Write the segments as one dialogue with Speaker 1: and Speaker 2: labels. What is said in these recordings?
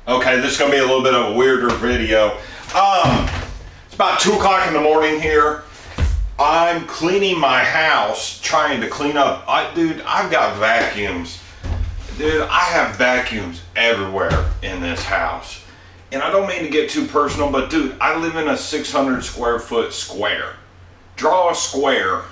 Speaker 1: Okay, this is gonna be a little bit of a weirder video. It's about 2 o'clock in the morning here. I'm cleaning my house, trying to clean up. Dude, I've got vacuums. Dude, I have vacuums everywhere in this house. And I don't mean to get too personal, but dude, I live in a 600 square foot square. Draw a square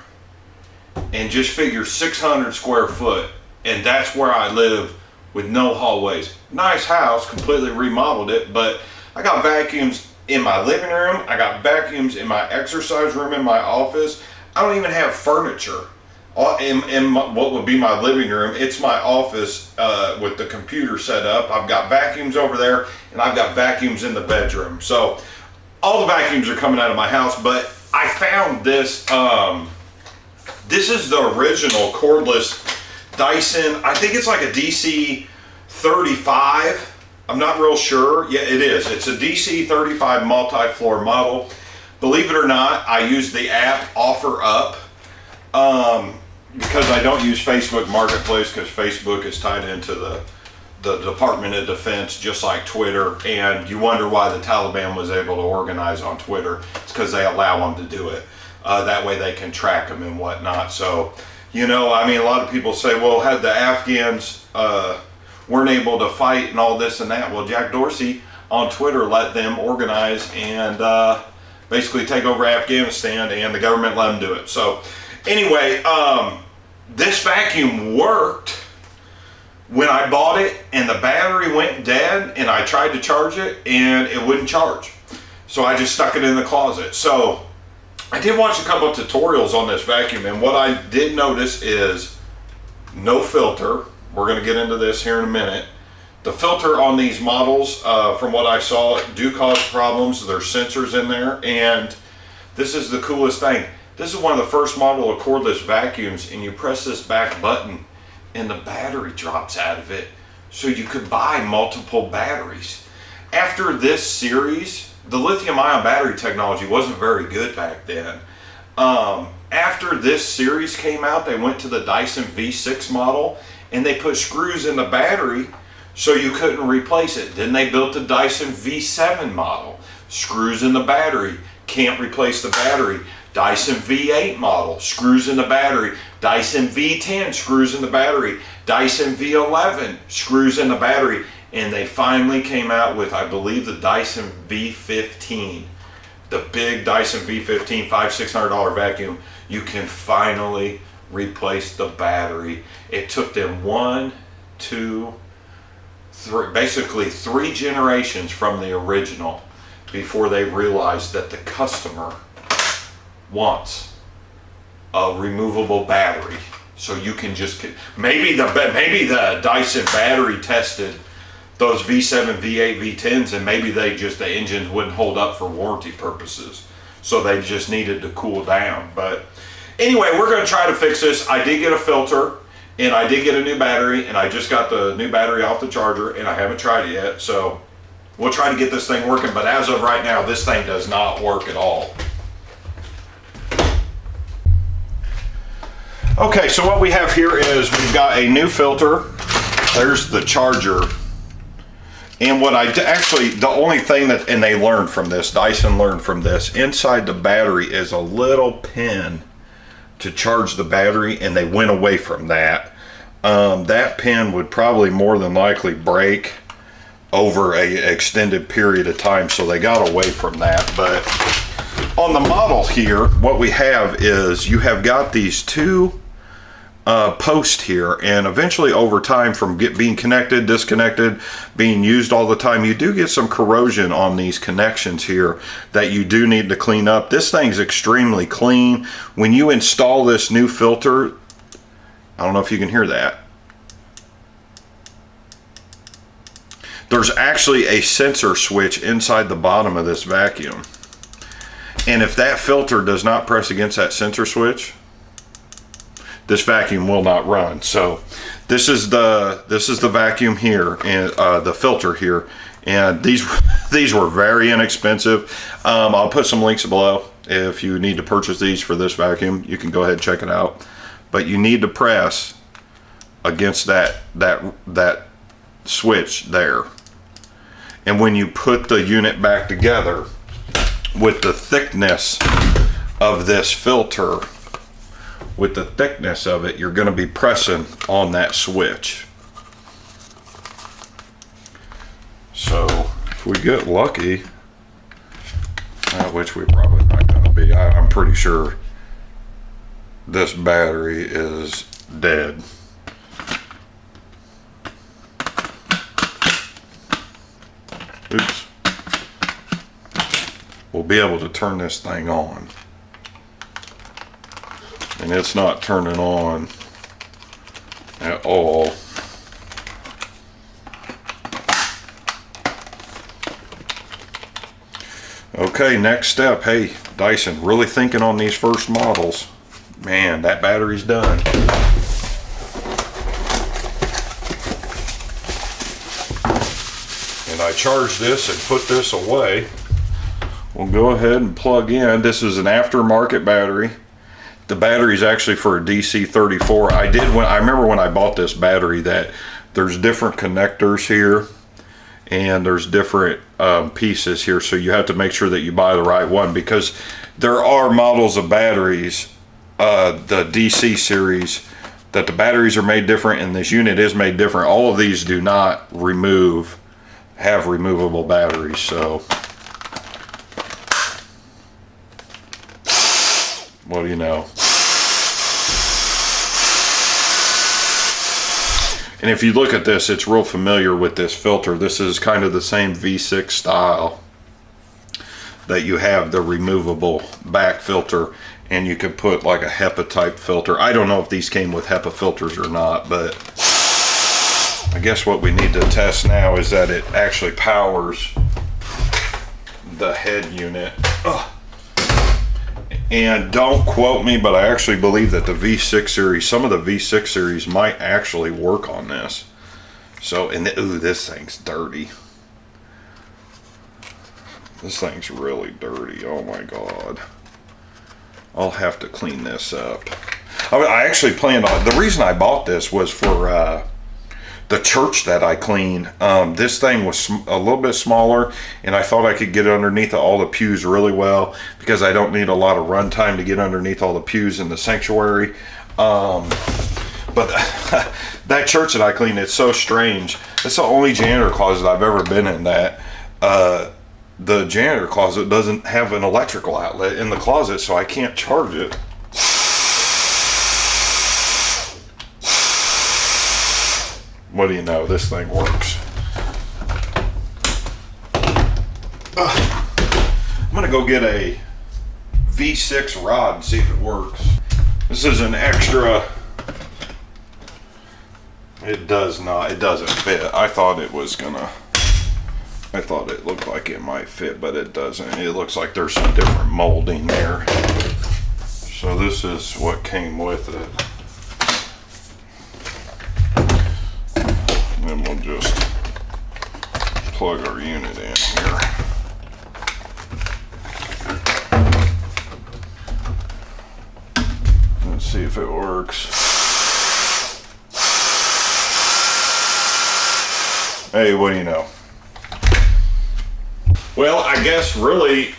Speaker 1: and just figure 600 square foot, and that's where I live with no hallways. Nice house, completely remodeled it, but I got vacuums in my living room. I got vacuums in my exercise room, in my office. I don't even have furniture in what would be my living room. It's my office with the computer set up. I've got vacuums over there, and I've got vacuums in the bedroom. So all the vacuums are coming out of my house, but I found this. This is the original cordless Dyson. I think it's like a DC35. I'm not real sure. Yeah, it is. It's a DC35 multi-floor model. Believe it or not, I use the app OfferUp because I don't use Facebook Marketplace, because Facebook is tied into the Department of Defense, just like Twitter. And you wonder why the Taliban was able to organize on Twitter. It's because they allow them to do it. That way they can track them and whatnot. So, you know, I mean, a lot of people say, well, had the Afghans weren't able to fight and all this and that. Well, Jack Dorsey on Twitter let them organize and basically take over Afghanistan, and the government let them do it. So anyway, this vacuum worked when I bought it, and the battery went dead, and I tried to charge it and it wouldn't charge. So I just stuck it in the closet. So I did watch a couple of tutorials on this vacuum, and what I did notice is no filter. We're going to get into this here in a minute. The filter on these models, from what I saw, do cause problems. There's sensors in there, and this is the coolest thing. This is one of the first model of cordless vacuums, and you press this back button and the battery drops out of it, so you could buy multiple batteries. After this series, the lithium-ion battery technology wasn't very good back then. After this series came out, they went to the Dyson V6 model, and they put screws in the battery so you couldn't replace it. Then they built the Dyson V7 model. Screws in the battery, can't replace the battery. Dyson V8 model, screws in the battery. Dyson V10, screws in the battery. Dyson V11, screws in the battery. And they finally came out with, I believe, the Dyson V15. The big Dyson V15, $500–600 vacuum. You can finally replace the battery. It took them 1, 2, 3, basically 3 generations from the original before they realized that the customer wants a removable battery. So you can just, maybe the Dyson battery tested those V7, V8, V10s, and maybe the engines wouldn't hold up for warranty purposes. So they just needed to cool down. But anyway, we're going to try to fix this. I did get a filter, and I did get a new battery, and I just got the new battery off the charger, and I haven't tried it yet. So we'll try to get this thing working, but as of right now, this thing does not work at all. Okay, so what we have here is we've got a new filter. There's the charger. And what the only thing that, and they learned from this, Dyson learned from this, inside the battery is a little pin to charge the battery, and they went away from that. That pin would probably more than likely break over an extended period of time, so they got away from that. But on the model here, what we have is you have got these 2 post here, and eventually over time, from being connected, disconnected, being used all the time, you do get some corrosion on these connections here that you do need to clean up. This thing's extremely clean. When you install this new filter, I don't know if you can hear that, there's actually a sensor switch inside the bottom of this vacuum, and if that filter does not press against that sensor switch, this vacuum will not run. So this is the vacuum here, and the filter here, and these were very inexpensive. I'll put some links below if you need to purchase these for this vacuum. You can go ahead and check it out, but you need to press against that switch there. And when you put the unit back together, with the thickness of this filter, with the thickness of it, you're going to be pressing on that switch. So if we get lucky, which we probably not going to be, I'm pretty sure this battery is dead. Oops. We'll be able to turn this thing on. And it's not turning on at all. Okay, next step. Hey, Dyson, really thinking on these first models. Man, that battery's done. And I charge this and put this away. We'll go ahead and plug in. This is an aftermarket battery. The battery is actually for a DC34. I remember when I bought this battery that there's different connectors here and there's different pieces here, so you have to make sure that you buy the right one, because there are models of batteries, the DC series, that the batteries are made different and this unit is made different. All of these do not have removable batteries. So what do you know? And if you look at this, it's real familiar with this filter. This is kind of the same V6 style that you have the removable back filter, and you could put like a HEPA type filter. I don't know if these came with HEPA filters or not, but I guess what we need to test now is that it actually powers the head unit. Ugh. And don't quote me, but I actually believe that the V6 series, some of the V6 series might actually work on this. So, and ooh, this thing's dirty. This thing's really dirty. Oh my God. I'll have to clean this up. I actually planned on, the reason I bought this was for the church that I clean. This thing was a little bit smaller, and I thought I could get underneath all the pews really well, because I don't need a lot of run time to get underneath all the pews in the sanctuary. But that church that I clean, it's so strange. It's the only janitor closet I've ever been in that the janitor closet doesn't have an electrical outlet in the closet, so I can't charge it. What do you know? This thing works. I'm gonna go get a V6 rod and see if it works. This is an extra. It does not. It doesn't fit. I thought it was gonna. I thought it looked like it might fit, but it doesn't. It looks like there's some different molding there. So this is what came with it. And we'll just plug our unit in here. Let's see if it works. Hey, what do you know? Well, I guess really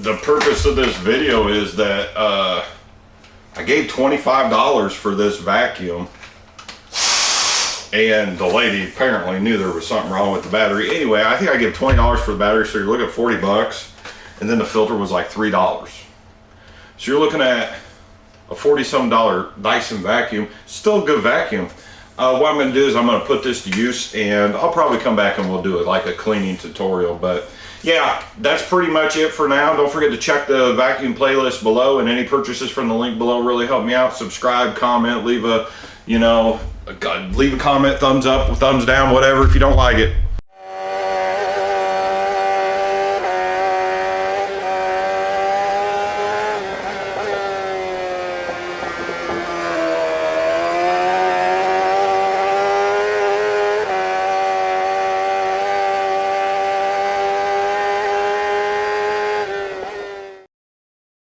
Speaker 1: the purpose of this video is that I gave $25 for this vacuum. And the lady apparently knew there was something wrong with the battery. Anyway, I think I give $20 for the battery, so you're looking at 40 bucks. And then the filter was like $3. So you're looking at a $40-some Dyson vacuum. Still a good vacuum. What I'm gonna do is I'm gonna put this to use, and I'll probably come back and we'll do it like a cleaning tutorial. But yeah, that's pretty much it for now. Don't forget to check the vacuum playlist below, and any purchases from the link below really help me out. Subscribe, comment, leave a comment, thumbs up, thumbs down, whatever if you don't like it.